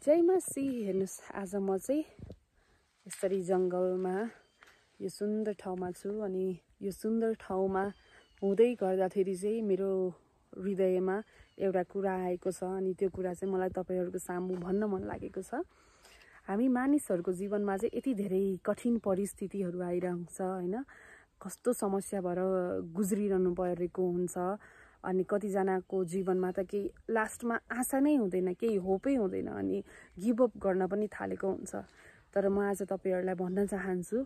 जय मसी। हेर्नुस् आज म चाहिँ यसरी जंगलमा यो सुन्दर ठाउँमा छु अनि यो सुन्दर ठाउँमा हुँदै गर्दाखेरि चाहिँ मेरो हृदयमा एउटा कुरा आएको छ अनि त्यो कुरा चाहिँ मलाई तपाईहरुको सामु भन्न मन लागेको छ। हामी मानिसहरुको जीवनमा चाहिँ यति धेरै कठिन परिस्थितिहरु आइरहन्छ हैन, कस्तो समस्या भएर गुज्रिरहनु परेको हुन्छ अनि कति जनाको जीवनमा त केही लास्टमा आशा नै हुँदैन, केही होपै हुँदैन अनि गिभ अप गर्न पनि थालेको हुन्छ। तर म आज तपाईहरुलाई भन्न चाहन्छु,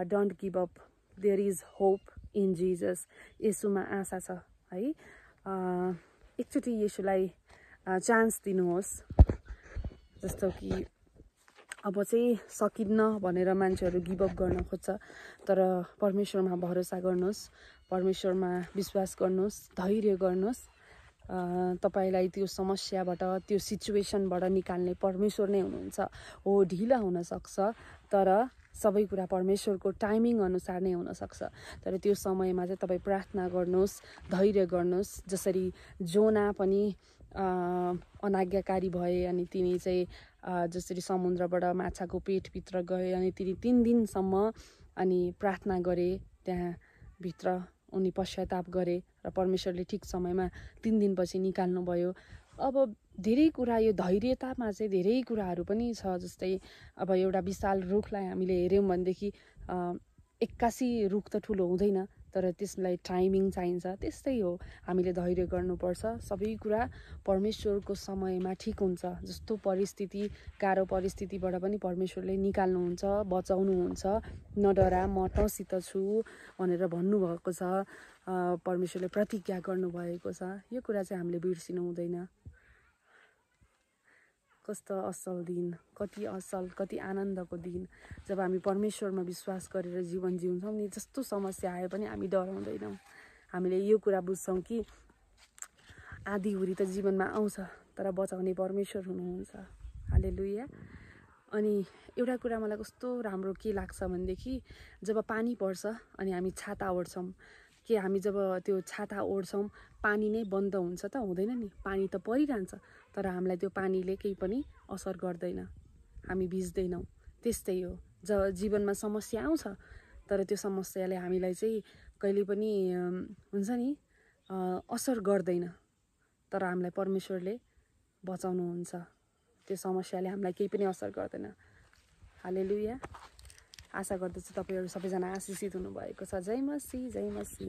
don't give up, there is hope in Jesus. येशूमा आशा छ है। एकचोटी येशूलाई चान्स दिनुहोस्। जस्तो कि अब चाहिँ सकिन्न भनेर मान्छेहरु गिभ अप गर्न खोज्छ, तर परमेश्वरमा भरोसा गर्नुहोस्, परमेश्वरमा विश्वास गर्नुहोस्, धैर्य गर्नुहोस्। तपाईलाई त्यो समस्याबाट, त्यो सिचुएसनबाट निकाल्ने परमेश्वर नै हुनुहुन्छ। हो, ढिला हुन सक्छ तर सबै कुरा परमेश्वरको टाइमिङ अनुसार नै हुन सक्छ। तर त्यो समयमा चाहिँ तपाई प्रार्थना गर्नुहोस्, धैर्य गर्नुहोस्। जसरी जोना पनि अनाज्ञाकारी भए अनि तिनी चाहिँ जसरी समुद्रबाट माछाको पेटभित्र गए अनि तिनी 3 दिनसम्म अनि प्रार्थना गरे, त्यहाँ भित्र उनी पश्चाताप गरे र परमेश्वरले ठीक समयमा 3 दिनपछि निकाल्नु भयो। अब धेरै कुरा यो धैर्यतामा चाहिँ धेरै कुराहरु पनि छ। जस्तै अब एउटा विशाल रुखलाई हामीले हेर्यौं भनेदेखि 81 रुख त ठुलो हुँदैन, तर त्यसलाई टाइमिङ चाहिन्छ। त्यस्तै हो, हामीले धैर्य गर्नुपर्छ। सबै कुरा परमेश्वरको समयमा ठीक हुन्छ। जस्तो परिस्थिति, गाह्रो परिस्थितिबाट पनि परमेश्वरले निकाल्नुहुन्छ, बचाउनुहुन्छ। नडरा, म तँसित छु भनेर भन्नुभएको छ। परमेश्वरले प्रतिज्ञा गर्नुभएको छ। यो कुरा चाहिँ हामीले बिर्सिनु हुँदैन। कस्तो असल दिन, कति असल, कति आनन्दको दिन जब हामी परमेश्वरमा विश्वास गरेर जीवन जिउँछौं नि। जस्तो समस्या आए पनि हामी डराउँदैनौं। हामीले यो कुरा बुझ्छौं कि आँधीहुरी त जीवनमा आउँछ तर बचाउने परमेश्वर हुनुहुन्छ। हालेलुया। अनि एउटा कुरा मलाई कस्तो राम्रो के लाग्छ भनेदेखि जब पानी पर्छ अनि हामी छाता ओढ्छौं, के हामी जब त्यो छाता ओढ्छौं पानी नै बन्द हुन्छ त? हुँदैन नि, पानी त परिरहन्छ तर हामीलाई त्यो पानीले केही पनि असर गर्दैन, हामी भिज्दैनौं। त्यस्तै हो, जब जीवनमा समस्या आउँछ तर त्यो समस्याले हामीलाई चाहिँ कहिले पनि हुन्छ नि असर गर्दैन, तर हामीलाई परमेश्वरले बचाउनुहुन्छ। त्यो समस्याले हामीलाई केही पनि असर गर्दैन। हालेलुया। आशा गर्दछु तपाईहरु सबैजना आशिषित हुनुभएको छ। जय मसी, जय मसी।